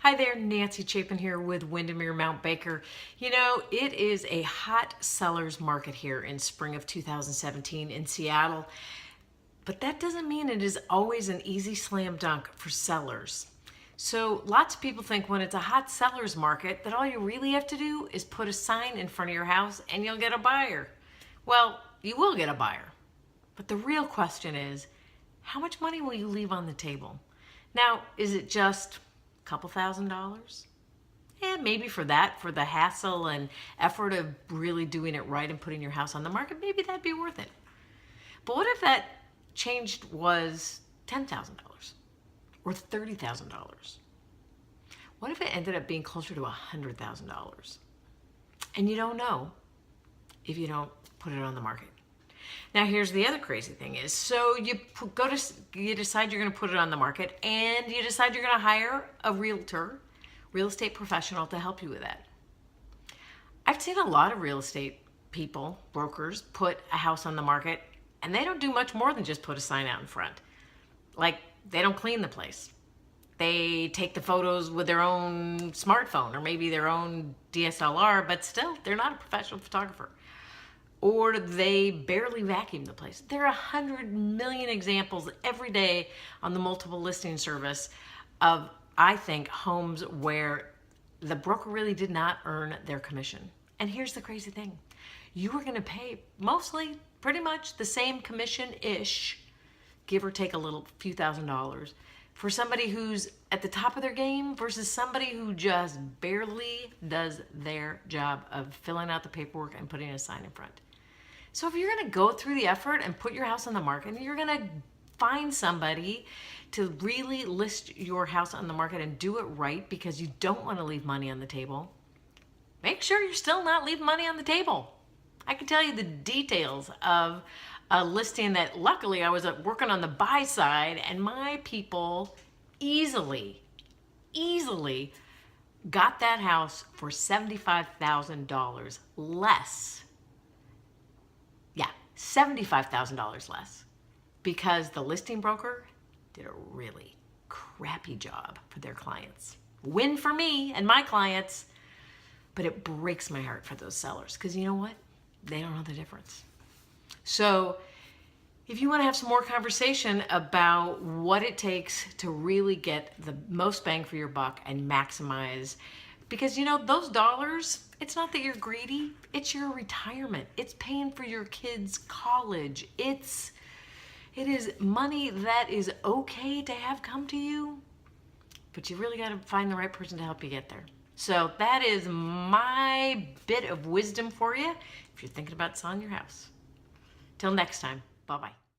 Hi there, Nancy Chapin here with Windermere Mount Baker. You know, it is a hot seller's market here in spring of 2017 in Seattle, but that doesn't mean it is always an easy slam dunk for sellers. So lots of people think when it's a hot seller's market that all you really have to do is put a sign in front of your house and you'll get a buyer. Well, you will get a buyer, but the real question is, how much money will you leave on the table? Now, is it just couple $1,000s? Yeah, maybe for that, for the hassle and effort of really doing it right and putting your house on the market, maybe that'd be worth it. But what if that changed was $10,000 or $30,000? What if it ended up being closer to $100,000? And you don't know if you don't put it on the market. Now here's the other crazy thing is, so you decide you're going to put it on the market and you decide you're going to hire a realtor, real estate professional to help you with that. I've seen a lot of real estate people, brokers, put a house on the market and they don't do much more than just put a sign out in front. Like, they don't clean the place. They take the photos with their own smartphone or maybe their own DSLR, but still, they're not a professional photographer. Or they barely vacuum the place. There are 100 million examples every day on the multiple listing service of, I think, homes where the broker really did not earn their commission. And here's the crazy thing. You are gonna pay mostly pretty much the same commission-ish, give or take a little few $1,000s, for somebody who's at the top of their game versus somebody who just barely does their job of filling out the paperwork and putting a sign in front. So if you're gonna go through the effort and put your house on the market and you're gonna find somebody to really list your house on the market and do it right because you don't wanna leave money on the table, make sure you're still not leaving money on the table. I can tell you the details of a listing that luckily I was working on the buy side and my people easily got that house for $75,000 less. Yeah, $75,000 less because the listing broker did a really crappy job for their clients. Win for me and my clients, but it breaks my heart for those sellers because you know what? They don't know the difference. So if you want to have some more conversation about what it takes to really get the most bang for your buck and maximize, because you know, those dollars, it's not that you're greedy, it's your retirement. It's paying for your kids' college. It is money that is okay to have come to you, but you really got to find the right person to help you get there. So that is my bit of wisdom for you if you're thinking about selling your house. Till next time, bye-bye.